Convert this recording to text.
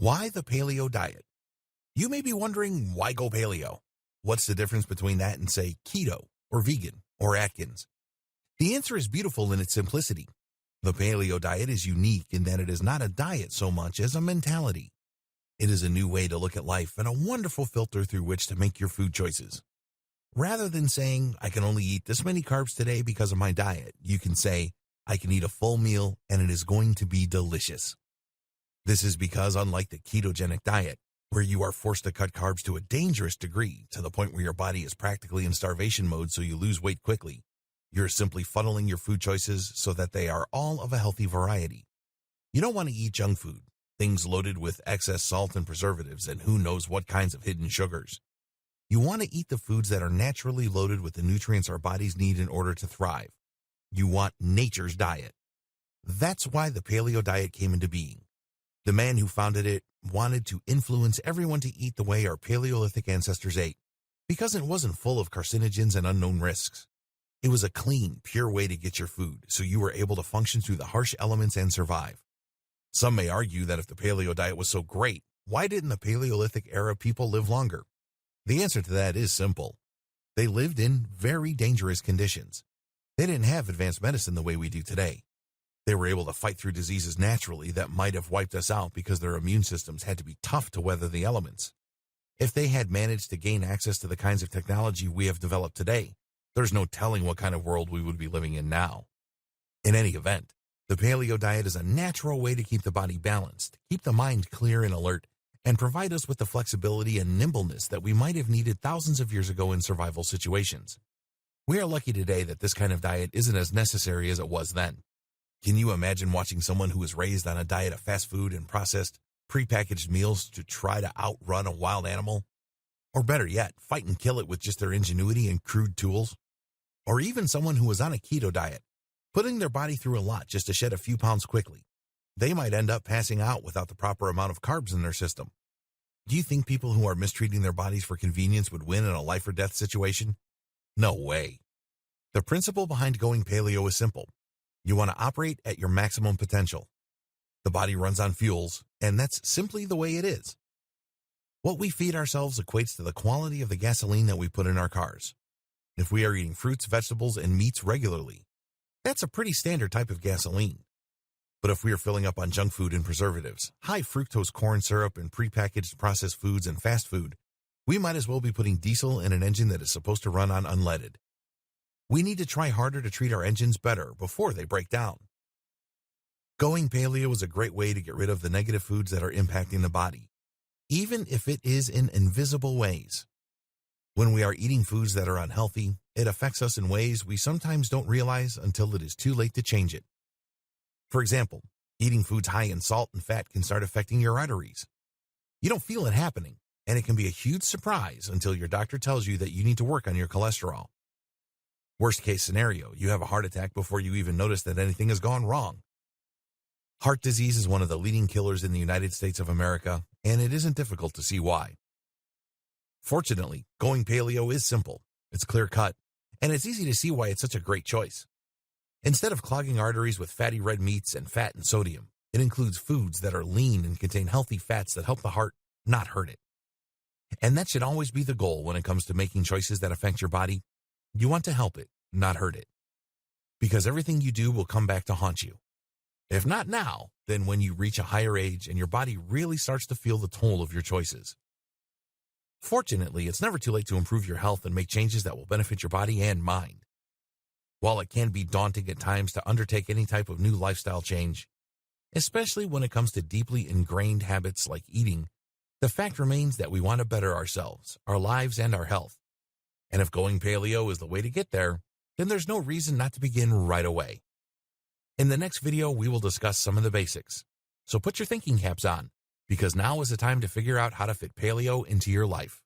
Why the paleo diet? You may be wondering, why go paleo? What's the difference between that and, say, keto or vegan or Atkins? The answer is beautiful in its simplicity. The paleo diet is unique in that it is not a diet so much as a mentality. It is a new way to look at life and a wonderful filter through which to make your food choices. Rather than saying, I can only eat this many carbs today because of my diet, you can say, I can eat a full meal and it is going to be delicious. This is because, unlike the ketogenic diet, where you are forced to cut carbs to a dangerous degree to the point where your body is practically in starvation mode so you lose weight quickly, you're simply funneling your food choices so that they are all of a healthy variety. You don't want to eat junk food, things loaded with excess salt and preservatives and who knows what kinds of hidden sugars. You want to eat the foods that are naturally loaded with the nutrients our bodies need in order to thrive. You want nature's diet. That's why the paleo diet came into being. The man who founded it wanted to influence everyone to eat the way our Paleolithic ancestors ate, because it wasn't full of carcinogens and unknown risks. It was a clean, pure way to get your food, so you were able to function through the harsh elements and survive. Some may argue that if the paleo diet was so great, why didn't the Paleolithic era people live longer? The answer to that is simple. They lived in very dangerous conditions. They didn't have advanced medicine the way we do today. They were able to fight through diseases naturally that might have wiped us out because their immune systems had to be tough to weather the elements. If they had managed to gain access to the kinds of technology we have developed today, there's no telling what kind of world we would be living in now. In any event, the paleo diet is a natural way to keep the body balanced, keep the mind clear and alert, and provide us with the flexibility and nimbleness that we might have needed thousands of years ago in survival situations. We are lucky today that this kind of diet isn't as necessary as it was then. Can you imagine watching someone who was raised on a diet of fast food and processed, prepackaged meals to try to outrun a wild animal? Or better yet, fight and kill it with just their ingenuity and crude tools? Or even someone who was on a keto diet, putting their body through a lot just to shed a few pounds quickly. They might end up passing out without the proper amount of carbs in their system. Do you think people who are mistreating their bodies for convenience would win in a life or death situation? No way. The principle behind going paleo is simple. You want to operate at your maximum potential. The body runs on fuels, and that's simply the way it is. What we feed ourselves equates to the quality of the gasoline that we put in our cars. If we are eating fruits, vegetables, and meats regularly, that's a pretty standard type of gasoline. But if we are filling up on junk food and preservatives, high fructose corn syrup and prepackaged processed foods and fast food, we might as well be putting diesel in an engine that is supposed to run on unleaded. We need to try harder to treat our engines better before they break down. Going paleo is a great way to get rid of the negative foods that are impacting the body, even if it is in invisible ways. When we are eating foods that are unhealthy, it affects us in ways we sometimes don't realize until it is too late to change it. For example, eating foods high in salt and fat can start affecting your arteries. You don't feel it happening, and it can be a huge surprise until your doctor tells you that you need to work on your cholesterol. Worst case scenario, you have a heart attack before you even notice that anything has gone wrong. Heart disease is one of the leading killers in the United States of America, and it isn't difficult to see why. Fortunately, going paleo is simple, it's clear-cut, and it's easy to see why it's such a great choice. Instead of clogging arteries with fatty red meats and fat and sodium, it includes foods that are lean and contain healthy fats that help the heart, not hurt it. And that should always be the goal when it comes to making choices that affect your body. You want to help it, not hurt it. Because everything you do will come back to haunt you. If not now, then when you reach a higher age and your body really starts to feel the toll of your choices. Fortunately, it's never too late to improve your health and make changes that will benefit your body and mind. While it can be daunting at times to undertake any type of new lifestyle change, especially when it comes to deeply ingrained habits like eating, the fact remains that we want to better ourselves, our lives, and our health. And if going paleo is the way to get there, then there's no reason not to begin right away. In the next video, we will discuss some of the basics. So put your thinking caps on, because now is the time to figure out how to fit paleo into your life.